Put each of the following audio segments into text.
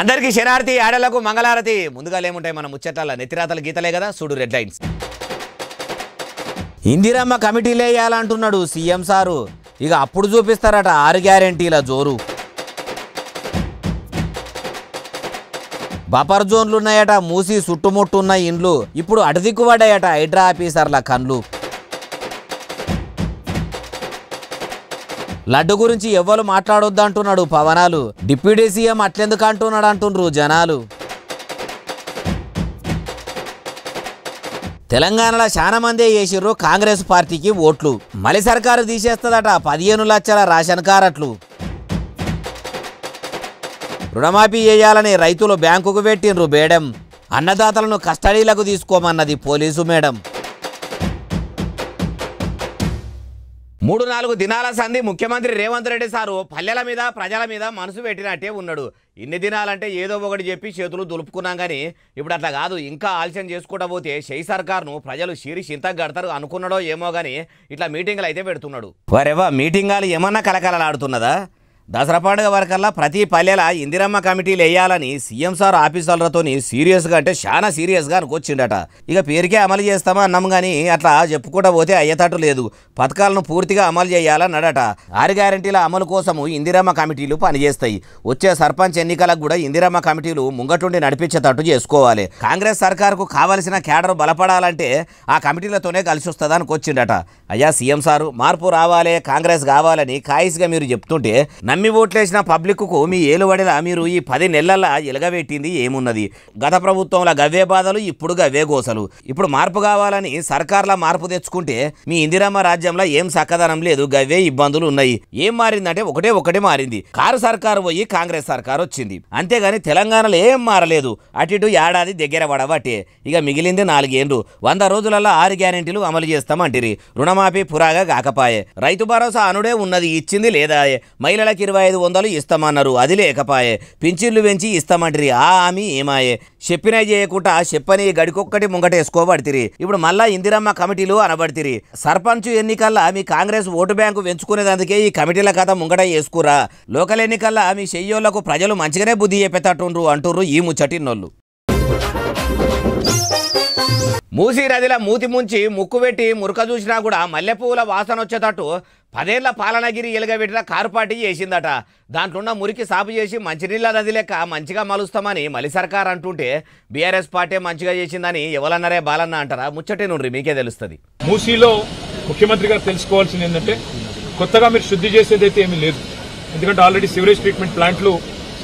అందరికీ శనార్థి ఆడలకు మంగళారతి. ముందుగా ఏముంటాయి మన ముచ్చట్ల నెత్తిరాతల గీతలే కదా, చూడు రెడ్ లైన్స్. ఇందిరమ్మ కమిటీలు వేయాలంటున్నాడు సీఎం సారు. ఇక అప్పుడు చూపిస్తారట 6 గ్యారెంటీల జోరు. బఫర్ జోన్లు ఉన్నాయట, మూసి చుట్టుముట్టున్న ఇండ్లు ఇప్పుడు అటుదిక్కుపడ్డాయట హైడ్రా ఆఫీసర్ల కన్లు. లడ్డు గురించి ఎవ్వరు మాట్లాడొద్దంటున్నాడు పవనాలు. డిప్యూటీ సీఎం అట్లెందుకు అంటున్నాడు అంటుండ్రు జనాలు. తెలంగాణలో చాలా మందే వేసిర్రు కాంగ్రెస్ పార్టీకి ఓట్లు. మలి సర్కారు తీసేస్తుందట 15 లక్షల రేషన్ కార్డులు. రుణమాఫీ చేయాలని రైతులు బ్యాంకుకు పెట్టిండ్రు బేడం. అన్నదాతలను కస్టడీలకు తీసుకోమన్నది పోలీసు మేడం. 3-4 దినాల సంధి ముఖ్యమంత్రి రేవంత్ రెడ్డి సారు పల్లెల మీద ప్రజల మీద మనసు పెట్టినట్టే ఉన్నాడు. ఇన్ని దినాలంటే ఏదో ఒకటి చెప్పి చేతులు దులుపుకున్నాం కానీ ఇప్పుడు అట్లా కాదు. ఇంకా ఆలస్యం చేసుకుంటా పోతే షై సర్కార్ను ప్రజలు షీరి చింతకు కడతారు అనుకున్నాడో ఏమో కానీ ఇట్లా మీటింగ్లు అయితే పెడుతున్నాడు. వారెవా మీటింగాలు ఏమన్నా కలకలలాడుతున్నదా? దసరా పండుగ వరకల్లా ప్రతి పల్లెల ఇందిరమ్మ కమిటీలు వేయాలని సీఎం సార్ ఆఫీసర్లతో సీరియస్గా అంటే చాలా సీరియస్గా అనుకొచ్చిండట. ఇక పేరుకే అమలు చేస్తామా అన్నాం కానీ అట్లా చెప్పుకుంటా పోతే అయ్యేటట్టు లేదు. పథకాలను పూర్తిగా అమలు చేయాలన్నాడట. 6 గ్యారెంటీల అమలు కోసము ఇందిరమ్మ కమిటీలు పనిచేస్తాయి. వచ్చే సర్పంచ్ ఎన్నికలకు కూడా ఇందిరమ్మ కమిటీలు ముంగటుండి నడిపించేటట్టు చేసుకోవాలి. కాంగ్రెస్ సర్కారుకు కావలసిన క్యాడర్ బలపడాలంటే ఆ కమిటీలతోనే కలిసి వస్తుంది అనుకొచ్చిండట. అయ్యా సీఎం సారు, మార్పు రావాలి, కాంగ్రెస్ కావాలని కాయిస్గా మీరు చెప్తుంటే నమ్మి ఓట్లేసిన పబ్లిక్కు మీ ఏలుబడిలా మీరు ఈ 10 నెలల్లో ఎలగబెట్టింది ఏమున్నది? గత ప్రభుత్వంలో గవ్వే బాధలు, ఇప్పుడు గవ్వే గోసలు. ఇప్పుడు మార్పు కావాలని సర్కార్ల మార్పు తెచ్చుకుంటే మీ ఇందిరమ్మ రాజ్యంలో ఏం చక్కదనం లేదు, గవ్వే ఇబ్బందులు ఉన్నాయి. ఏం మారిందంటే ఒకటే మారింది. కారు సర్కారు పోయి కాంగ్రెస్ సర్కారు వచ్చింది. అంతేగాని తెలంగాణలో ఏం మారలేదు. అటు ఏడాది దగ్గర పడబట్టే. ఇక మిగిలింది 4 ఏళ్ళు. 100 రోజులలో 6 గ్యారెంటీలు అమలు చేస్తామంటిరి. రుణమాఫీ పురాగా కాకపాయే. రైతు భరోసా అనుడే ఉన్నది, ఇచ్చింది లేదా? మహిళలకి 2500 ఇస్తామన్నారు, అది లేకపాయే. పింఛన్లు పెంచి ఇస్తామంటిరి, ఆ హామీ ఏమాయే? చెప్పినా చేయకుండా చెప్పని గడికొక్కటి ముంగటేసుకోబడితిరి. ఇప్పుడు మళ్ళా ఇందిరమ్మ కమిటీలు అనబడితిరి. సర్పంచ్ ఎన్నికల్లా మీ కాంగ్రెస్ ఓటు బ్యాంకు పెంచుకునేందుకే ఈ కమిటీల కథ ముంగట చేసుకురా. లోకల్ ఎన్నికల్లా మీ చెయ్యోళ్లకు ప్రజలు మంచిగానే బుద్ధి చెప్పేటట్టుండ్రు అంటుర్రు ఈ ముచ్చటిన్నోళ్ళు. మూసీ నదిలో మూతి ముంచి ముక్కు పెట్టి మురక చూసినా కూడా మల్లెపూల వాసన వచ్చేటట్టు 10 ఏళ్ల పాలనగిరి ఎలుగబెట్టిన కారు పార్టీ చేసిందట. దాంట్లో మురికి సాపు చేసి మంచినీళ్ళ నది లెక్క మంచిగా మలుస్తామని మలి సర్కార్ అంటుంటే బీఆర్ఎస్ పార్టీ మంచిగా చేసిందని ఎవరన్నారే బాలన్న అంటారా? ముచ్చటే నుండి మీకే తెలుస్తుంది. మూసీలో ముఖ్యమంత్రి గారు తెలుసుకోవాల్సింది ఏంటంటే కొత్తగా మీరు శుద్ధి చేసేదైతే ఏమీ లేదు. ఎందుకంటే ఆల్రెడీ సివరేజ్ ట్రీట్మెంట్ ప్లాంట్లు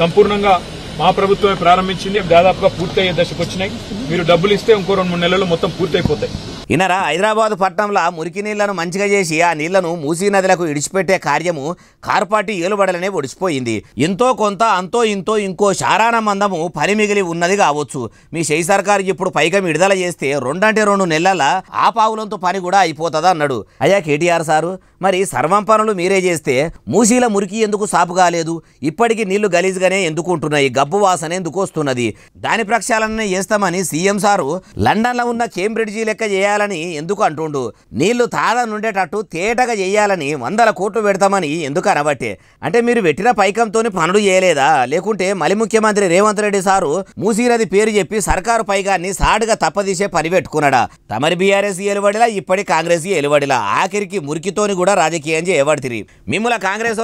సంపూర్ణంగా మా ప్రభుత్వమే ప్రారంభించింది. దాదాపుగా పూర్తయ్యే దశకు వచ్చినాయి. మీరు డబ్బులు ఇస్తే ఇంకో 2-3 నెలల్లో మొత్తం పూర్తయిపోతాయి. ఇనరా హైదరాబాద్ పట్టణంలో మురికి నీళ్లను మంచిగా చేసి ఆ నీళ్లను మూసీ నదులకు ఇడిచిపెట్టే కార్యము కార్పాటి ఏలుబడలనే ఒడిచిపోయింది. ఎంతో కొంత అంతో ఇంతో ఇంకో శారాన మందము పని మిగిలి ఉన్నది కావచ్చు. మీ షై సర్కారు ఇప్పుడు పైగా విడుదల చేస్తే 2 నెలల ఆ పావులంతో పని కూడా అయిపోతుంది అన్నాడు. అయ్యా కేటీఆర్ సారు, మరి సర్వం పనులు మీరే చేస్తే మూసీల మురికి ఎందుకు సాపు కాలేదు? ఇప్పటికీ నీళ్లు గలీజ్గానే ఎందుకు ఉంటున్నాయి? గబ్బు వాసన ఎందుకు వస్తున్నది? దాని ప్రక్షాళన చేస్తామని సీఎం సారు లండన్లో ఉన్న కేంబ్రిడ్జి లెక్క చేయాలని ఎందుకు అంటుండు? నీళ్లు తాళనుండేటట్టు తేటగా చేయాలని 100 కోట్లు పెడతామని ఎందుకు అనబట్టే? అంటే మీరు పెట్టిన పైకంతో పనులు చేయలేదా? లేకుంటే మలి ముఖ్యమంత్రి రేవంత్ రెడ్డి సారు మూసీ నది పేరు చెప్పి సర్కారు పైగాన్ని సాడుగా తప్పదీసే పని పెట్టుకున్నాడా? తమరి బీఆర్ఎస్ ఏలుబడిలా, ఇప్పటి కాంగ్రెస్ ఏలుబడిలా, ఆఖరికి మురికితోని కూడా రాజకీయం చేయబడితిరి. మిమ్మల్ని కాంగ్రెస్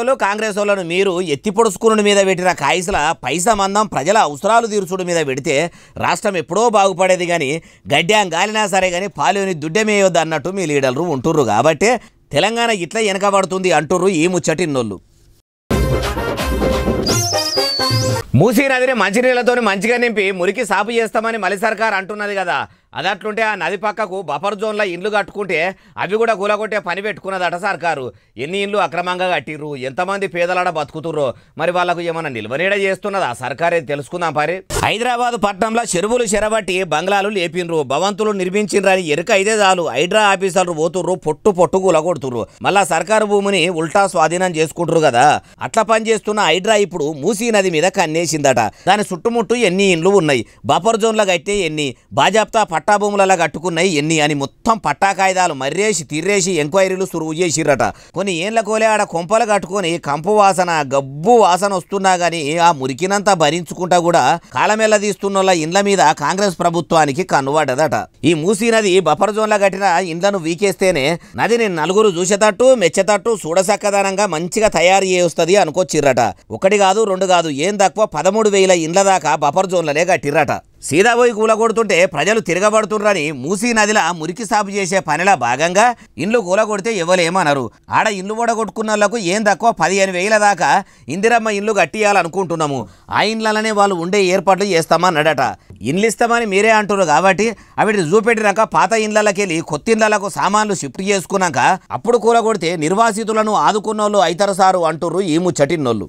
వాళ్ళను మీరు ఎత్తి పొడుచుకుని మీద పెట్టిన కాయిసుల పైసా మందం ప్రజల అవసరాలు తీర్చుడు మీద పెడితే రాష్ట్రం ఎప్పుడో బాగుపడేది. కానీ గడ్డ్యాం గాలినా సరే కానీ పాలోని దుడ్డమేయొద్దు అన్నట్టు మీ లీడర్లు ఉంటుర్రు. కాబట్టే తెలంగాణ ఇట్లా వెనకబడుతుంది అంటుర్రు ఈ ముచ్చటిన్నోళ్ళు. మూసీ నదిని మంచినీళ్లతో మంచిగా నింపి మురికి సాపు చేస్తామని మలి సర్కార్ అంటున్నది కదా. అదట్లుంటే ఆ నది పక్కకు బఫర్ జోన్లో ఇండ్లు కట్టుకుంటే అవి కూడా కూలగొట్టే పని పెట్టుకున్నదట సర్కారు. ఎన్ని ఇండ్లు అక్రమంగా కట్టిర్రు, ఎంతమంది పేదలాడ బతుకుతుర్రో, మరి వాళ్ళకు ఏమన్నా నిల్వనీడ చేస్తున్నది ఆ సర్కారే తెలుసుకుందాం పరి. హైదరాబాద్ పట్టణంలో చెరువులు చెరబట్టి బంగ్లాలు లేపిండ్రు, భవంతులు నిర్మించిండ్రని ఎరుక అయితే చాలు హైడ్రా ఆఫీసర్లు పోతుర్రు, పొట్టు కూలగొడుతుర్రు. మళ్ళా సర్కారు భూమిని ఉల్టా స్వాధీనం చేసుకుంటారు కదా. అట్లా పనిచేస్తున్న హైడ్రా ఇప్పుడు మూసీ నది మీద కన్నేసిందట. దాని చుట్టుముట్టు ఎన్ని ఇండ్లు ఉన్నాయి, బఫర్ జోన్లో కట్టే ఎన్ని, బాజాప్తా పట్టా భూములలో కట్టుకున్నాయి ఎన్ని అని మొత్తం పట్టా కాయిదాలు మర్రేసి తిర్రేసి ఎంక్వైరీలు సురువు చేసిరట. కొన్ని ఏళ్ల కోలే ఆడ కొంపలు కట్టుకొని కంపు వాసన గబ్బు వాసన వస్తున్నా గానీ ఆ మురికినంతా భరించుకుంటా కూడా కాలమెల్ల తీస్తున్నోళ్ళ ఇండ్ల మీద కాంగ్రెస్ ప్రభుత్వానికి కన్నుపడ్డదట. ఈ మూసీ నది బఫర్ జోన్లో కట్టిన ఇండ్లను వీకేస్తేనే నదిని నలుగురు చూసేటట్టు మెచ్చేటట్టు చూడసక్కదనంగా మంచిగా తయారు చేస్తుంది అనుకొచ్చిర్రట. ఒకటి కాదు రెండు కాదు ఏం తక్కువ 13,000 ఇండ్ల దాకా బఫర్ జోన్లనే కట్టిర్రట. సీదా పోయి కూలగొడుతుంటే ప్రజలు తిరగబడుతుండ్రని మూసీ నదిలా మురికి సాపు చేసే పనిలా భాగంగా ఇండ్లు కూలగొడితే ఎవరేమనరు. ఆడ ఇండ్లు ఓడగొట్టుకున్న వాళ్ళకు ఏం తక్కువ 15,000 దాకా ఇందిరమ్మ ఇండ్లు కట్టియాలనుకుంటున్నాము. ఆ ఇండ్లనే వాళ్ళు ఉండే ఏర్పాట్లు చేస్తామన్నాడట. ఇండ్లు ఇస్తామని మీరే అంటున్నారు కాబట్టి అవిటి చూపెట్టినాక పాత ఇండ్లకెళ్ళి కొత్త ఇండ్లకు సామాన్లు షిఫ్ట్ చేసుకున్నాక అప్పుడు కూలగొడితే నిర్వాసితులను ఆదుకున్నోళ్ళు అయితారు సారు అంటుర్రు ఈ ముచ్చటిన్నోళ్ళు.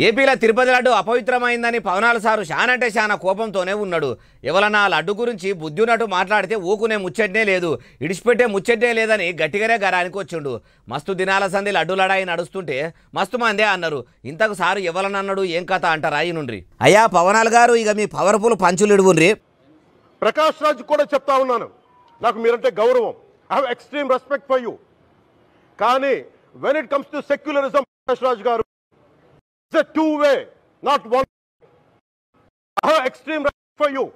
ఏపీలో తిరుపతి లడ్డు అపవిత్రమైందని పవనాల సారు శానంటే శానా కోపంతోనే ఉన్నాడు. ఎవరన్నా లడ్డు గురించి బుద్ధినట్టు మాట్లాడితే ఊకునే ముచ్చట్నే లేదు, ఇడిచిపెట్టే ముచ్చట్నే లేదని గట్టిగానే గరానికి వచ్చిండు. మస్తు దినాల సంది లడ్డు లడాయి నడుస్తుంటే మస్తు మందే అన్నారు. ఇంతకు సారు ఎవరనన్నాడు ఏం కథ అంటారా అయినుండ్రి. అయ్యా పవనాల్ గారు ఇక మీ పవర్ఫుల్ పంచులు ఇడువుండ్రి. ప్రకాష్ రాజ్ కూడా చెప్తా ఉన్నాను, నాకు మీరంటే గౌరవం, I have extreme respect for you. కానీ when it comes to secularism Prakash Raj garu it's a two-way, not one. I have extreme respect for you.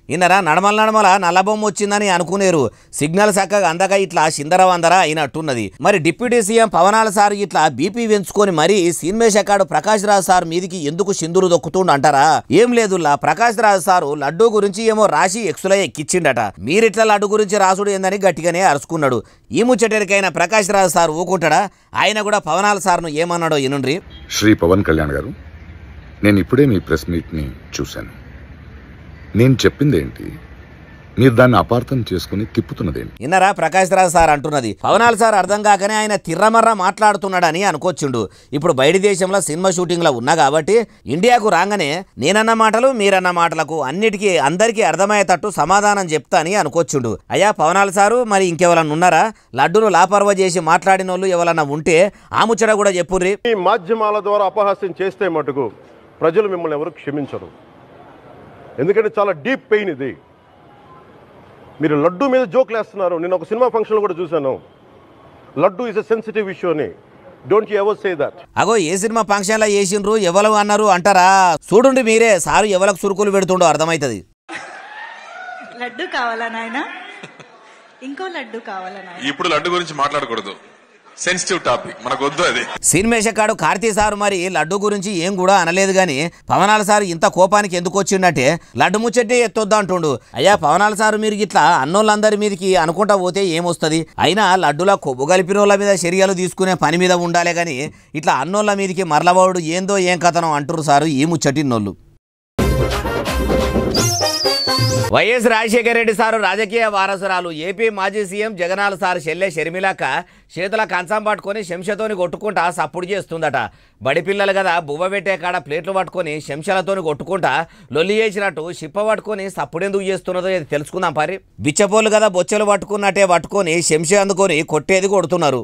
ఇన్నరా నడమల నల్లబొమ్మ వచ్చిందని అనుకునేరు. సిగ్నల్ చక్కగా అందక ఇట్లా చిందరవందర అయినట్టున్నది. మరి డిప్యూటీ సీఎం పవనాల సార్ ఇట్లా బీపీ పెంచుకొని మరి సినిమేషకాడు ప్రకాష్ రాజ్ సార్ మీదికి ఎందుకు సింధురు దొక్కుతుండ అంటారా? ఏం లేదులా ప్రకాష్ రాజ్ సారు లడ్డు గురించి ఏమో రాసి ఎక్సులో ఎక్కిచ్చిండట. మీరిట్లా లడ్డు గురించి రాసుడు ఏందని గట్టిగానే అరుచుకున్నాడు. ఈ ముచ్చటరికైనా ప్రకాష్ రాజ్ సార్ ఊకుంటాడా? ఆయన కూడా పవనాల సార్ను ఏమన్నాడో ఇనుండ్రి. శ్రీ పవన్ కళ్యాణ్ గారు, నేను ఇప్పుడే మీ ప్రెస్ మీట్ని చూశాను. నేను చెప్పిందేంటి, మీరు దాన్ని అపార్థం చేసుకుని తిప్పుతున్నదేంటి? ఇన్నరా ప్రకాష్ రాజ్ సార్ అంటున్నది. పవనాల్ సార్ అర్థం కాకనే ఆయన తిర్రమర్ర మాట్లాడుతున్నాడని అనుకోవచ్చుండు. ఇప్పుడు బయట దేశంలో సినిమా షూటింగ్లో ఉన్నా కాబట్టి ఇండియాకు రాగానే నేనన్న మాటలు మీరన్న మాటలకు అన్నిటికీ అందరికీ అర్థమయ్యేటట్టు సమాధానం చెప్తా అని అనుకోవచ్చుండు. అయ్యా పవనాల్ సారు, మరి ఇంకెవరన్నా ఉన్నారా లడ్డును లాపర్వ చేసి మాట్లాడిన వాళ్ళు ఎవరన్నా ఉంటే ఆ ముచ్చట కూడా చెప్పుర్రి. ఈ మాధ్యమాల ద్వారా అపహాస్యం చేస్తే మటుకు ప్రజలు మిమ్మల్ని ఎవరు క్షమించరు. ఎందుకంటే చాలా డీప్ పెయిన్ ఇది. మీరు లడ్డు మీద జోక్లు వేస్తున్నారు. నేను ఒక సినిమా ఫంక్షన్లో కూడా చూశాను. Laddu is a sensitive issue అని. Don't you ever say that. అగో ఏ సినిమా ఫంక్షన్లో వేసిండ్రు ఎవరు అన్నారు అంటారా? చూడండి మీరే సారు ఎవరికి సురుకులు పెడుతుండో అర్థమవుతుంది. లడ్డు కావాలా నాయనా? ఇంకో లడ్డు కావాలా నాయనా? ఇప్పుడు లడ్డు గురించి మాట్లాడకూడదు, సెన్సిటివ్ టాపిక్, మనకు వద్దు అది. సినిమేషకాడు కార్తీ సారు మరి లడ్డు గురించి ఏం కూడా అనలేదు గాని పవనాల సారు ఇంత కోపానికి ఎందుకు వచ్చిందంటే లడ్డు ముచ్చట్టే ఎత్తొద్దా అంటుండు. అయ్యా పవనాల సారు మీరు ఇట్లా అన్నోళ్ళందరి మీదకి అనుకుంటా పోతే ఏమొస్తుంది? అయినా లడ్డులా కొవ్వు కలిపిన వాళ్ళ మీద చర్యలు తీసుకునే పని మీద ఉండాలే గాని ఇట్లా అన్నోళ్ళ మీదకి మరలవాడు ఏందో ఏం కథనం అంటురు సారు ఈ ముచ్చటిన్నోళ్ళు. వైఎస్ రాజశేఖర రెడ్డి సారు రాజకీయ వారసురాలు ఏపీ మాజీ సీఎం జగనాల సార్ చెల్లె షర్మిలక్క చేతుల కంచం పట్టుకొని శంషతోని కొట్టుకుంటా సప్పుడు చేస్తుందట. బడి పిల్లలు కదా బువ్వ పెట్టే కాడ ప్లేట్లు పట్టుకొని శంషలతోని కొట్టుకుంటా లొల్లి చేసినట్టు షిప్ప పట్టుకొని సప్పుడెందుకు చేస్తున్నదో తెలుసుకుందాం పారి. బిచ్చపోళ్ళు కదా బొచ్చెలు పట్టుకున్నట్టే పట్టుకొని శంష అందుకొని కొట్టేది కొడుతున్నారు.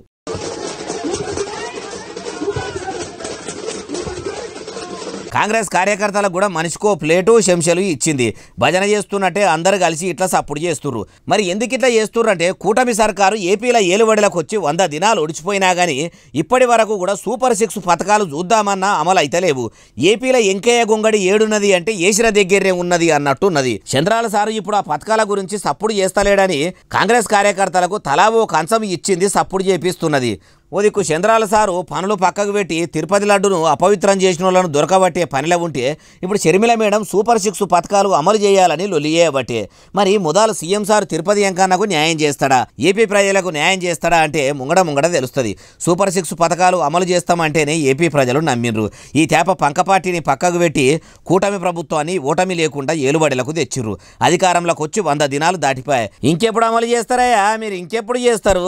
కాంగ్రెస్ కార్యకర్తలకు కూడా మనిషికో ప్లేటు శంషలు ఇచ్చింది. భజన చేస్తున్నట్టే అందరు కలిసి ఇట్లా సప్పుడు చేస్తుర్రు. మరి ఎందుకు ఇట్లా చేస్తుర్రంటే కూటమి సర్కారు ఏపీలో ఏలుబడిలకు వచ్చి 100 దినాలు ఒడిచిపోయినా కానీ ఇప్పటి వరకు కూడా సూపర్ 6 పథకాలు చూద్దామన్నా అమలు అయితలేవు. ఏపీలో ఎంకయ్య గొంగడి ఏడున్నది అంటే ఏసిన దగ్గరే ఉన్నది అన్నట్టున్నది. చంద్రాల సారు ఇప్పుడు ఆ పథకాల గురించి సప్పుడు చేస్తలేడని కాంగ్రెస్ కార్యకర్తలకు తలా ఓ కంచం ఇచ్చింది, సప్పుడు చేపిస్తున్నది. ఓ దిక్కు చంద్రాల సారు పనులు పక్కకు పెట్టి తిరుపతి లడ్డును అపవిత్రం చేసిన వాళ్ళను దొరకబట్టే పనిలో ఉంటే ఇప్పుడు షర్మిల మేడం సూపర్ 6 పథకాలు అమలు చేయాలని లొల్లియేయబట్టే. మరి మొదలు సీఎం సార్ తిరుపతి ఎంకన్నకు న్యాయం చేస్తాడా, ఏపీ ప్రజలకు న్యాయం చేస్తాడా అంటే ముంగడ తెలుస్తుంది. సూపర్ 6 పథకాలు అమలు చేస్తామంటేనే ఏపీ ప్రజలు నమ్మిండ్రు. ఈ తేప పంక పార్టీని పక్కకు పెట్టి కూటమి ప్రభుత్వాన్ని ఓటమి లేకుండా ఏలుబడిలకు తెచ్చిర్రు. అధికారంలోకి వచ్చి 100 దినాలు దాటిపోయాయి. ఇంకెప్పుడు అమలు చేస్తారయ్యా మీరు? ఇంకెప్పుడు చేస్తారు?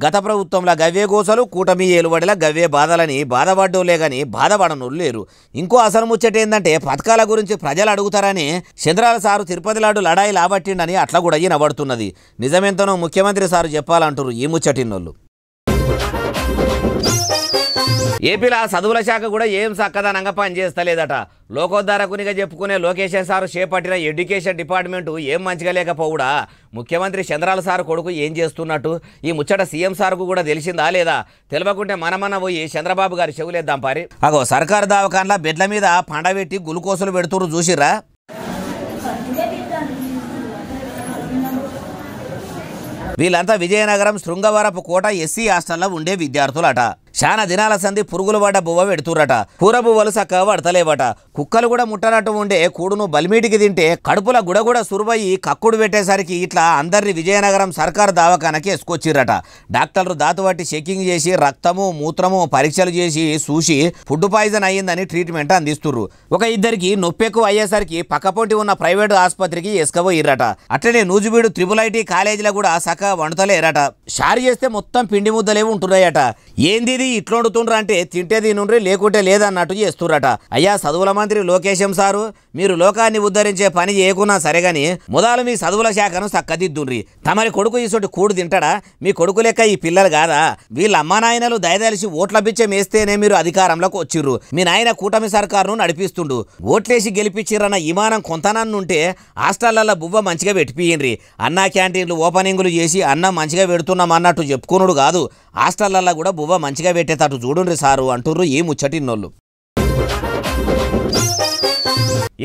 గత ప్రభుత్వంలో గవ్వే గోస కూటమి ఏలుబడిలా గవ్వే బాధలని బాధపడ్డోలే గాని బాధపడనోళ్ళు లేరు. ఇంకో అసలు ముచ్చట ఏంటంటే పథకాల గురించి ప్రజలు అడుగుతారని చంద్రాల సారు తిరుపతి లాడు లడాయి లాబట్టిండని అట్లా కూడా నబడుతున్నది. నిజమెంతనో ముఖ్యమంత్రి సారు చెప్పాలంటారు ఈ ముచ్చటిన్నోళ్ళు. ఏపీలో చదువుల శాఖ కూడా ఏం చక్కదనంగా పనిచేస్తలేదట. లోకోద్ధారకునిగా చెప్పుకునే లోకేష్ సారు చేపట్టిన ఎడ్యుకేషన్ డిపార్ట్మెంటు ఏం మంచిగా లేకపోవుడా ముఖ్యమంత్రి చంద్రాల సార్ కొడుకు ఏం చేస్తున్నట్టు ఈ ముచ్చట సీఎం సార్కు కూడా తెలిసిందా లేదా? తెలియకుంటే మనమన్న పోయి చంద్రబాబు గారి చెవులేద్దాం పారి. అగో సర్కారు దవాఖాన్ల బెడ్ల మీద పండబెట్టి గులుకోసులు పెడుతురు చూసిర్రా? వీళ్ళంతా విజయనగరం శృంగవరపు కోట ఎస్సీ హాస్టల్లో ఉండే విద్యార్థులట. శానా దినాల సంధి పురుగులు పడ్డ బువ్వ పెడుతురట. కూర బువ్వలు సక్క పడతలేవట. కుక్కలు కూడా ముట్టనట్టు ఉండే కూడును బలిమీటికి తింటే కడుపుల గుడగుడ సురువయ్యి కక్కుడు పెట్టేసరికి ఇట్లా అందరిని విజయనగరం సర్కారు దవాఖానకి వేసుకొచ్చిర్రట. డాక్టర్లు దాతుబట్టి చెకింగ్ చేసి రక్తము మూత్రము పరీక్షలు చేసి చూసి ఫుడ్ పాయిజన్ అయ్యిందని ట్రీట్మెంట్ అందిస్తుర్రు. ఒక ఇద్దరికి నొప్పెక్కువ అయ్యేసరికి పక్కపొంటి ఉన్న ప్రైవేటు ఆసుపత్రికి వేసుకపోయిర్రట. అట్లనే నూజివీడు IIIT కాలేజీలో కూడా సక్క వండుతలేరట. షారు చేస్తే మొత్తం పిండి ముద్దలే ఉంటున్నాయట. ఏంది ఇట్లా వండుతుండ్రా అంటే తింటే తినుండ్రి లేకుంటే లేదన్నట్టు చేస్తుర్రట. అయ్యా చదువుల మంత్రి లోకేశం సారు, మీరు లోకాన్ని ఉద్ధరించే పని చేయకున్నా సరేగాని మొదలు మీ చదువుల శాఖను చక్కదిద్దుండ్రి. తమరి కొడుకు ఈసోటి కూడు తింటాడా? మీ కొడుకు లెక్క ఈ పిల్లలు కాదా? వీళ్ళ అమ్మా నాయనలు దయదలిసి ఓట్ల బిచ్చం వేస్తేనే మీరు అధికారంలోకి వచ్చిర్రు. మీ నాయన కూటమి సర్కారును నడిపిస్తుండు. ఓట్లేసి గెలిపించిర్రన్న ఇమానం కొంతనన్నుంటే హాస్టళ్లలో బువ్వ మంచిగా పెట్టిపియండ్రి. అన్నా క్యాంటీన్లు ఓపెనింగ్లు చేసి అన్నం మంచిగా పెడుతున్నాం అన్నట్టు చెప్పుకునుడు కాదు, హాస్టళ్లలో కూడా బువ్వ మంచిగా పెట్టేటట్టు చూడుండ్రి సారు అంటుర్రు ఈ ముచ్చటిన్నోళ్ళు.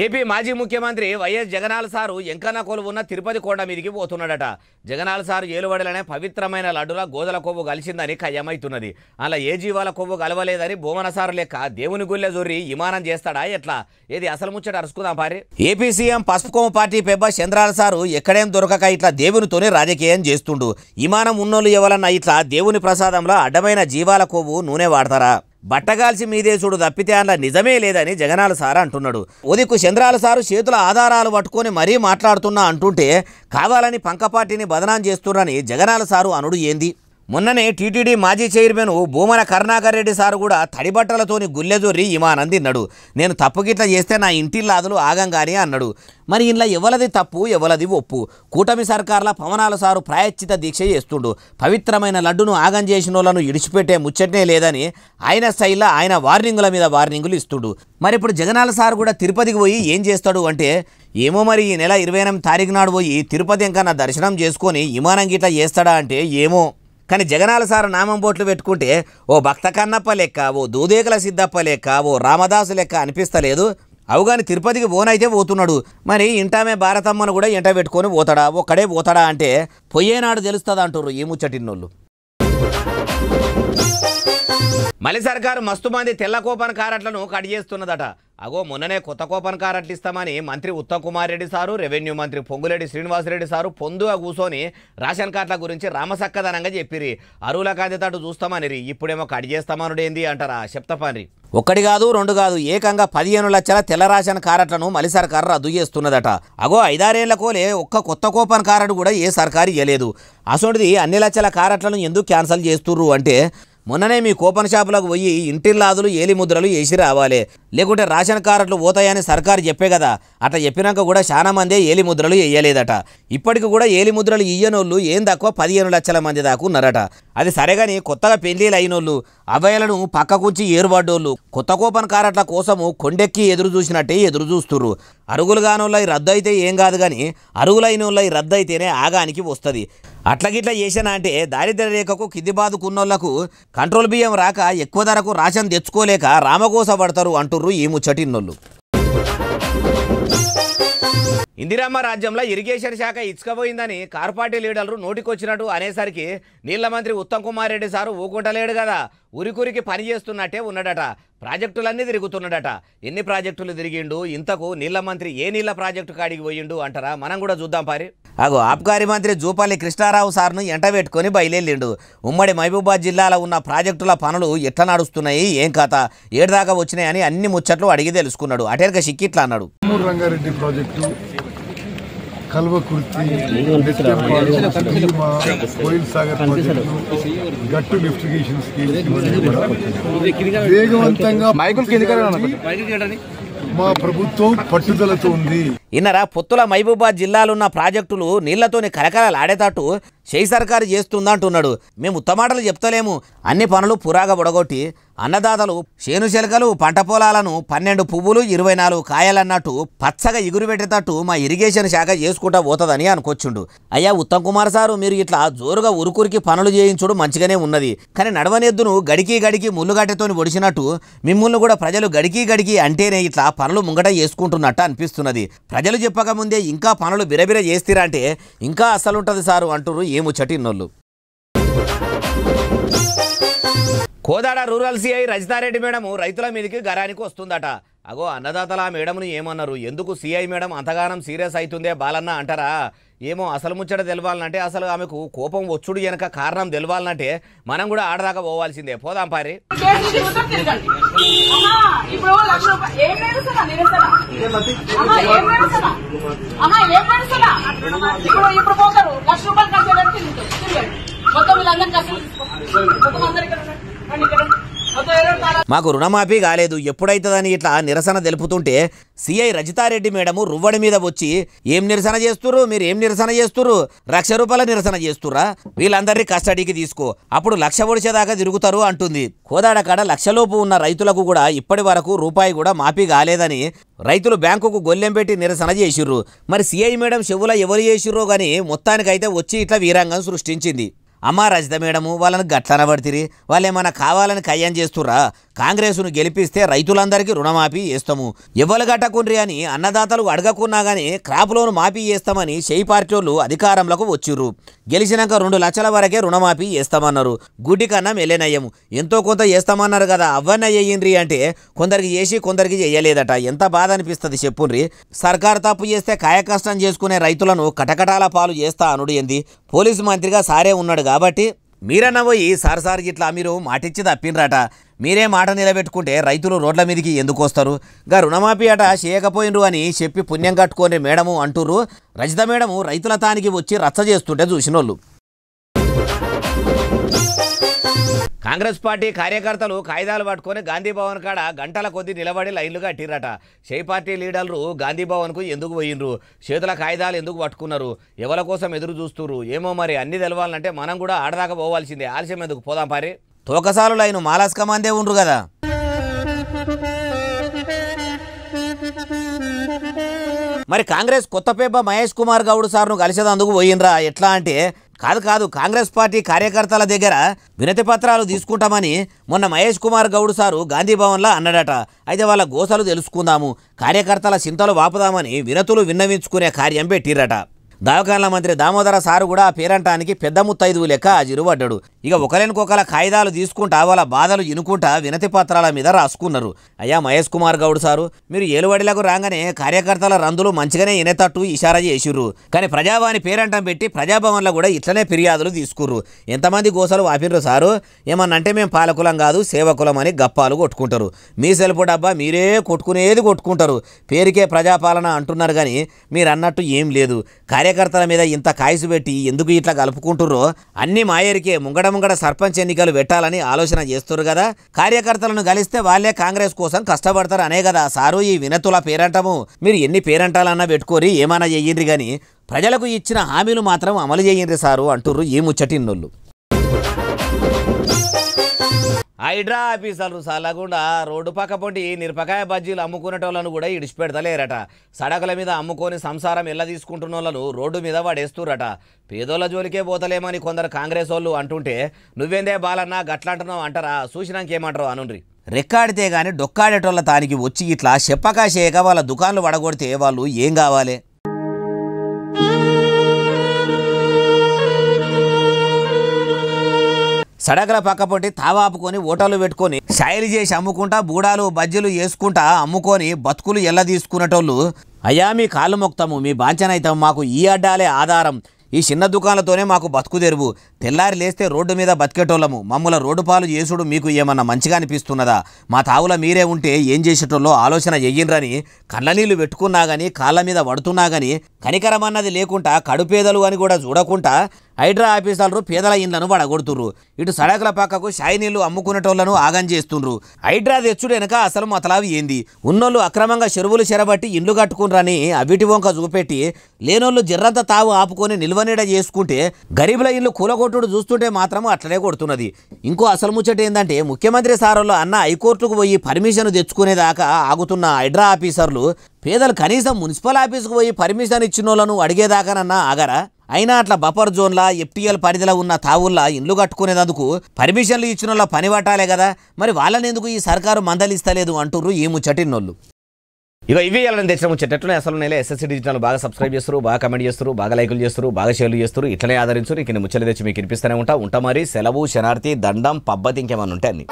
ఏపీ మాజీ ముఖ్యమంత్రి వైఎస్ జగనాల్ సారు ఎంకన్న కొలువున్న తిరుపతి కొండ మీదికి పోతున్నాడట. జగనాల్ సారు ఏలుబడిలనే పవిత్రమైన లడ్డుల గోదల కొవ్వు కలిసిందని ఖయ్యమైతున్నది. అలా ఏ జీవాల కొవ్వు కలవలేదని బోమనసారు లెక్క దేవుని గుళ్ళె జొర్రి విమానం చేస్తాడా ఎట్లా? ఏది అసలు ముచ్చట అరుసుకుందాం పారి. ఏపీ సీఎం పసుపుకొమ్మ పార్టీ పెబ్బ చంద్రాల సారు ఎక్కడేం దొరకక ఇట్లా దేవునితోనే రాజకీయం చేస్తుండు. విమానం ఉన్నోళ్ళు ఎవరన్నా ఇట్లా దేవుని ప్రసాదంలో అడ్డమైన జీవాల కొవ్వు నూనె వాడతారా? బట్టగాల్చి మీదేశుడు తప్పితే అన్న నిజమే లేదని జగనాల సారు అంటున్నాడు. ఉదికు చంద్రాల సారు చేతుల ఆధారాలు పట్టుకొని మరీ మాట్లాడుతున్నా అంటుంటే కావాలని పంకపార్టీని బదనాం చేస్తున్నారని జగనాల సారు అనుడు ఏంది? మొన్ననే టీటీడీ మాజీ చైర్మన్ భూమన కరుణాకర్ రెడ్డి సారు కూడా తడిబట్టలతోని గుల్లెజొర్రి ఇమానం తిన్నాడు. నేను తప్పుగిట్లా చేస్తే నా ఇంటిల్లాదులు ఆగంగానే అన్నాడు. మరి ఇంట్లో ఎవలది తప్పు ఎవలది ఒప్పు? కూటమి సర్కార్ల పవనాల సారు ప్రాయశ్చిత దీక్ష చేస్తుండు. పవిత్రమైన లడ్డును ఆగం చేసిన వాళ్ళను ఇడిచిపెట్టే ముచ్చటనే లేదని ఆయన స్టైల్లో ఆయన వార్నింగుల మీద వార్నింగులు ఇస్తుండు. మరి ఇప్పుడు జగనాల సారు కూడా తిరుపతికి పోయి ఏం చేస్తాడు అంటే ఏమో మరి ఈ నెల 28 తారీఖు నాడు పోయి తిరుపతి ఎంకన్నా దర్శనం చేసుకొని విమానం గిట్లా చేస్తాడా అంటే ఏమో. కానీ జగనాల సారు నామం బోట్లు పెట్టుకుంటే ఓ భక్త కన్నప్ప లెక్క, ఓ దూదేకల సిద్ధప్ప లెక్క, ఓ రామదాసు లెక్క అనిపిస్తలేదు. అవుగాని తిరుపతికి పోనైతే పోతున్నాడు. మరి ఇంటామే భారతమ్మను కూడా ఎంట పెట్టుకొని పోతాడా? ఒక్కడే పోతాడా అంటే పొయ్యేనాడు తెలుస్తుంది అంటారు ఈ ముచ్చటిన్నోళ్ళు. మళ్ళీ సర్కారు మస్తు మంది తెల్ల కూపన్ కారట్లను కట్ చేస్తున్నదట. అగో మొన్ననే కొత్త కూపన్ కారట్లు ఇస్తామని మంత్రి ఉత్తమ్ కుమార్ రెడ్డి సారు, రెవెన్యూ మంత్రి పొంగులేటి శ్రీనివాసరెడ్డి సారు పొందుగా కూర్చొని రేషన్ కార్డుల గురించి రామసక్కదనంగా చెప్పిరి. అరువుల కాంతితట్టు చూస్తామని ఇప్పుడేమో కట్ చేస్తామనుడేంది అంటారా? చెప్తాపని. ఒక్కటి కాదు రెండు కాదు ఏకంగా 15 లక్షల తెల్ల రేషన్ కారట్లను మళ్ళీ సర్కారు రద్దు చేస్తున్నదట. అగో 5-6 ఏళ్లకోలే ఒక్క కొత్త కూపన్ కారట్ కూడా ఏ సర్కారు ఇవ్వలేదు. అసోంటిది అన్ని లక్షల కారట్లను ఎందుకు క్యాన్సల్ చేస్తుర్రు అంటే మొన్ననే మీ కూపన్ షాపులకు పోయి ఇంటిల్లాదులు ఏలి ముద్రలు వేసి రావాలి, లేకుంటే రేషన్ కార్డులు పోతాయని సర్కారు చెప్పే కదా. అట్లా చెప్పినాక కూడా చాలా మందే ఏలి ముద్రలు వేయలేదట. ఇప్పటికి కూడా ఏలి ముద్రలు ఇయ్యనోళ్ళు ఏం తక్కువ 15 లక్షల మంది దాకా ఉన్నారట. అది సరేగాని కొత్తగా పెళ్లిళ్ళు అయినోళ్ళు అబ్బాయిలను పక్కకుంచి ఏరుబడ్డోళ్ళు కొత్త కూపన్ కారట్ల కోసము కొండెక్కి ఎదురు చూసినట్టే ఎదురు చూస్తుర్రు. అరుగులు కానోళ్ళ రద్దు అయితే ఏం కాదు కానీ అరుగులైన వాళ్ళ రద్దు అయితేనే ఆగానికి వస్తుంది. అట్లగిట్లా చేసినా అంటే దారిద్ర్య రేఖకు కింది బాదుకున్నోళ్లకు కంట్రోల్ బియ్యం రాక ఎక్కువ ధరకు రేషన్ తెచ్చుకోలేక రామకోస పడతారు అంటుర్రు ఈ ముచ్చటిన్నోళ్ళు. ఇందిరమ్మ రాజ్యంలో ఇరిగేషన్ శాఖ ఇచ్చుకపోయిందని కార్పార్టీ లీడర్లు నోటికొచ్చినట్టు అనేసరికి నీళ్ల మంత్రి ఉత్తమ్ కుమార్ రెడ్డి సారు ఊకుంటలేడు కదా. ఉరికురికి పని చేస్తున్నట్టే ఉన్నాడట. ప్రాజెక్టులన్నీ తిరుగుతున్నాడట. ఎన్ని ప్రాజెక్టులు తిరిగిండు? ఇంతకు నీళ్ల మంత్రి ఏ నీళ్ల ప్రాజెక్టు కాడికి పోయిండు అంటారా? మనం కూడా చూద్దాం పారి. అగో ఆబ్కారీ మంత్రి జూపల్లి కృష్ణారావు సార్ను ఎంటబెట్టుకొని బయలుదేరిండు. ఉమ్మడి మహబూబాద్ జిల్లాలో ఉన్న ప్రాజెక్టుల పనులు ఎట్లా నడుస్తున్నాయి, ఏం కథ, ఏడుదాకా వచ్చినాయని అన్ని ముచ్చట్లు అడిగి తెలుసుకున్నాడు. అటేరుగా సిక్కిట్లా అన్నాడు. రంగారెడ్డి ప్రాజెక్టు, కల్వకుర్తి, కోయిల్ సాగర్ ప్రాజెక్టు, గట్టు లిఫ్టిగేషన్ స్కీమ్ వేగవంతంగా మా ప్రభుత్వం పట్టుదలతో ఉంది. ఇన్నరా పొత్తుల మహబూబాద్ జిల్లాలున్న ప్రాజెక్టులు నీళ్లతోని కలకలలాడేటట్టు షెయి సర్కారు చేస్తుందంటున్నాడు. మేము ఉత్తమాటలు చెప్తలేము. అన్ని పనులు పురాగా బుడగొట్టి అన్నదాతలు చేను చెలకలు పంట పొలాలను 12 పువ్వులు 24 కాయలన్నట్టు పచ్చగా ఎగురు పెట్టేటట్టు మా ఇరిగేషన్ శాఖ చేసుకుంటా పోతుందని అనుకొచ్చుండు. అయ్యా ఉత్తమ్ కుమార్ సారు, మీరు ఇట్లా జోరుగా ఉరుకురికి పనులు చేయించుడు మంచిగానే ఉన్నది, కానీ నడవనెద్దును గడికి ముళ్ళుగట్టెతోని ఒడిచినట్టు మిమ్మల్ని కూడా ప్రజలు గడికి అంటేనే ఇట్లా పనులు ముంగట చేసుకుంటున్నట్టు అనిపిస్తున్నది. ప్రజలు చెప్పక ముందే ఇంకా పనులు బిరబిర చేస్తారా అంటే ఇంకా అసలుంటది సారు అంటున్నారు ఏముచ్చటిన్నోళ్ళు. Kodad rural CI Rajitha Reddy madam రైతుల మీదకి గరానికి వస్తుందట. అగో అన్నదాతల మేడంను ఏమన్నారు, ఎందుకు సిఐ మేడం అంతగానం సీరియస్ అవుతుందే బాలన్న అంటారా? ఏమో అసలు ముచ్చట తెలవాలంటే, అసలు ఆమెకు కోపం వచ్చుడు వెనక కారణం తెలవాలంటే మనం కూడా ఆడదాకా పోవాల్సిందే. పోదాం పారి. మాకు రుణమాఫీ కాలేదు ఎప్పుడైతుందని ఇట్లా నిరసన తెలుపుతుంటే సిఐ రజితారెడ్డి మేడము రువ్వడి మీద వచ్చి ఏం నిరసన చేస్తుర్రు, మీరు ఏం నిరసన చేస్తుర్రు, ₹1,00,000 నిరసన చేస్తుర్రా, వీళ్ళందరినీ కస్టడీకి తీసుకో, అప్పుడు 1,00,000 ఒడిచేదాకా తిరుగుతారు అంటుంది. కోదాడ కాడ 1,00,000 లోపు ఉన్న రైతులకు కూడా ఇప్పటి వరకు రూపాయి కూడా మాఫీ కాలేదని రైతులు బ్యాంకుకు గొల్లెం పెట్టి నిరసన చేసిర్రు. మరి సిఐ మేడం చెవుల ఎవరు చేసిర్రో గానీ మొత్తానికైతే వచ్చి ఇట్లా వీరంగం సృష్టించింది. అమ్మా రజిత మేడము వాళ్ళని గట్లన పడితిరి, వాళ్ళేమన్నా కావాలని కయ్యం చేస్తుర్రా? కాంగ్రెస్ను గెలిపిస్తే రైతులందరికీ రుణమాఫీ చేస్తాము, ఎవరు గట్టకుండ్రి అని అన్నదాతలు అడగకున్నా గానీ క్రాప్ లోను మాఫీ చేస్తామని షెయి పార్టీ వాళ్ళు అధికారంలోకి వచ్చిర్రు. గెలిచినాక 2 లక్షల వరకే రుణమాఫీ చేస్తామన్నారు. గుడ్డి కన్నా మెల్లెనయ్యము ఎంతో కొంత చేస్తామన్నారు కదా, అవన్న చెయ్యిండ్రి అంటే కొందరికి చేసి కొందరికి చెయ్యలేదట. ఎంత బాధ అనిపిస్తుంది చెప్పుండ్రి. సర్కారు తప్పు చేస్తే కాయకష్టం చేసుకునే రైతులను కటకటాల పాలు చేస్తా అనుడు ఏంది? పోలీసు మంత్రిగా సారే ఉన్నాడు కాబట్టి మీరన్న పోయి సార్ ఇట్లా మీరు మాటిచ్చి తప్పినరాట, మీరే మాట నిలబెట్టుకుంటే రైతులు రోడ్ల మీదకి ఎందుకు వస్తారు? గా రుణమాఫీ అట చేయకపోయినరు అని చెప్పి పుణ్యం కట్టుకోని మేడము అంటుర్రు. రజిత మేడము రైతుల తానికి వచ్చి రచ్చ చేస్తుంటే చూసినోళ్ళు. కాంగ్రెస్ పార్టీ కార్యకర్తలు కాయిదాలు పట్టుకొని గాంధీ భవన్ కాడ గంటల కొద్ది నిలబడి లైన్లుగా అట్టిరట. షెయి పార్టీ లీడర్లు గాంధీ భవన్కు ఎందుకు పోయినరు, చేతుల కాయిదాలు ఎందుకు పట్టుకున్నారు, ఎవరి కోసం ఎదురు చూస్తున్నారు ఏమో మరి. అన్ని తెలవాలంటే మనం కూడా ఆడదాకా పోవాల్సిందే. ఆలస్యం ఎందుకు, పోదాం పారి. తోకసాలు లైను మాలాస్కమందే ఉండ్రు కదా. మరి కాంగ్రెస్ కొత్తపేప మహేష్ కుమార్ గౌడ్ సార్ను కలిసేదందుకు పోయినరా? ఎట్లా అంటే కాదు కాంగ్రెస్ పార్టీ కార్యకర్తల దగ్గర వినతి పత్రాలు తీసుకుంటామని మొన్న మహేష్ కుమార్ గౌడ్ సారు గాంధీ భవన్లో అన్నాడట. అయితే వాళ్ళ గోసలు తెలుసుకుందాము, కార్యకర్తల చింతలు వాపుదామని వినతులు విన్నవించుకునే కార్యం పెట్టిరట. దవాఖాన్ల మంత్రి దామోదర సారు కూడా పేరంటానికి పెద్ద ముత్తైదువు లెక్క హాజరుపడ్డాడు. ఇక ఒకరికొకల కాయిదాలు తీసుకుంటా వాళ్ళ బాధలు ఇనుకుంటా వినతి పత్రాల మీద రాసుకున్నారు. అయ్యా మహేష్ కుమార్ గౌడ్ సారు, మీరు ఏలువడిలకు రాగానే కార్యకర్తల రందులు మంచిగానే ఇనేతట్టు ఇషారా చేసిర్రు, కానీ ప్రజావాణి పేరంటం పెట్టి ప్రజాభవన్లో కూడా ఇట్లనే ఫిర్యాదులు తీసుకుర్రు. ఎంతమంది గోసలు వాపిర్రు సారు? ఏమన్నంటే మేము పాలకులం కాదు సేవకులం అని గప్పాలు కొట్టుకుంటారు. మీ సెల్ఫ్ డబ్బా మీరే కొట్టుకునేది కొట్టుకుంటారు. పేరుకే ప్రజాపాలన అంటున్నారు కానీ మీరు అన్నట్టు ఏం లేదు. కార్యకర్తల మీద ఇంత కాయసు పెట్టి ఎందుకు ఇట్లా కలుపుకుంటుర్రో అన్ని మాయేరికే ముంగడ సర్పంచ్ ఎన్నికలు పెట్టాలని ఆలోచన చేస్తున్నారు కదా. కార్యకర్తలను కలిస్తే వాళ్ళే కాంగ్రెస్ కోసం కష్టపడతారు అనే కదా సారు ఈ వినతుల పేరంటము. మీరు ఎన్ని పేరంటాలన్నా పెట్టుకోరి, ఏమైనా చెయ్యండి కానీ ప్రజలకు ఇచ్చిన హామీలు మాత్రం అమలు చేయండి సారు అంటుర్రు ఈ ముచ్చటిన్నోళ్ళు. హైడ్రా ఆఫీసర్లు సల్లగుండా రోడ్డు పక్క పొంటి నిరపకాయ బజ్జీలు అమ్ముకునేటోళ్ళను కూడా ఇడిచిపెడతలేరట. సడకుల మీద అమ్ముకొని సంసారం ఎల్ల తీసుకుంటున్న వాళ్ళను రోడ్డు మీద పడేస్తురట. పేదోళ్ళ జోలికే పోతలేమని కొందరు కాంగ్రెస్ వాళ్ళు అంటుంటే నువ్వేందే బాలన్నా గట్లంటున్నావు అంటారా? చూసినాకేమంటారు అనుండ్రి. రెక్కాడితే గాని డొక్కాడేటోళ్ళ తానికి వచ్చి ఇట్లా చెప్పకా చేయక వాళ్ళ దుకాన్లు వడగొడితే వాళ్ళు ఏం కావాలి? సడగల పక్కపొట్టి తావాపుకొని ఓటర్లు పెట్టుకొని షాయిలు చేసి అమ్ముకుంటా బూడాలు బజ్జీలు వేసుకుంటా అమ్ముకొని బతుకులు ఎల్ల తీసుకునేటోళ్ళు అయ్యా మీ కాళ్ళు మొక్తాము, మీ బాంచనైతాం, మాకు ఈ అడ్డాలే ఆధారం, ఈ చిన్న దుకాణాలతోనే మాకు బతుకు తెరువు, తెల్లారి లేస్తే రోడ్డు మీద బతికేటోళ్ళము, మమ్మల్ని రోడ్డు పాలు చేసుడు మీకు ఏమన్నా మంచిగా అనిపిస్తున్నదా? మా తావుల మీరే ఉంటే ఏం చేసేటోళ్ళో ఆలోచన చెయ్యిండ్రని కళ్ళనీళ్ళు పెట్టుకున్నా గానీ కాళ్ళ మీద పడుతున్నా గానీ కనికరమన్నది లేకుండా కడుపేదలు అని కూడా చూడకుండా హైడ్రా ఆఫీసర్లు పేదల ఇండ్లను వడగొడుతుర్రు. ఇటు సడకుల పక్కకు షాయి నీళ్లు అమ్ముకునేటోళ్లను ఆగం చేస్తుండ్రు. హైడ్రా తెచ్చుడు వెనక అసలు మతలావి ఏంది? ఉన్నోళ్ళు అక్రమంగా చెరువులు చెరబట్టి ఇండ్లు కట్టుకుండ్రని అవిటి వంక చూపెట్టి లేనోళ్ళు జర్రంత తావు ఆపుకొని నిల్వనీడ చేసుకుంటే గరీబుల ఇల్లు కూలగొట్టుడు చూస్తుంటే మాత్రం అట్లనే కొడుతున్నది. ఇంకో అసలు ముచ్చట ఏంటంటే ముఖ్యమంత్రి సారోళ్ళు అన్న హైకోర్టుకు పోయి పర్మిషన్ తెచ్చుకునేదాకా ఆగుతున్న హైడ్రా ఆఫీసర్లు పేదలు కనీసం మున్సిపల్ ఆఫీసుకు పోయి పర్మిషన్ ఇచ్చిన వాళ్ళను అడిగేదాకానన్నా ఆగరా? అయినా అట్లా బఫర్ జోన్లా FTL పరిధిలో ఉన్న తావుల్లా ఇండ్లు కట్టుకునేందుకు పర్మిషన్లు ఇచ్చిన వాళ్ళ పని పట్టాలే కదా, మరి వాళ్ళని ఎందుకు ఈ సర్కారు మందలిస్తలేదు అంటుర్రు ఈ ముచ్చటిన్నోళ్ళు. ఇక ఇవి వాళ్ళని తెచ్చిన ముచ్చటట్లు అసలు నెల SSC డిజిటల్ బాగా సబ్స్క్రైబ్ చేస్తారు, బాగా కమెంట్ చేస్తారు, బాగా లైకులు చేస్తారు, బాగా షేర్లు చేస్తారు. ఇట్లనే ఆదరించారు. ఇక ముచ్చలు తెచ్చి మీకు వినిపిస్తూనే ఉంటా మరి. సెలవు, శనార్థి, దండం, పబ్బతి ఇంకేమన్నా ఉంటే అన్ని.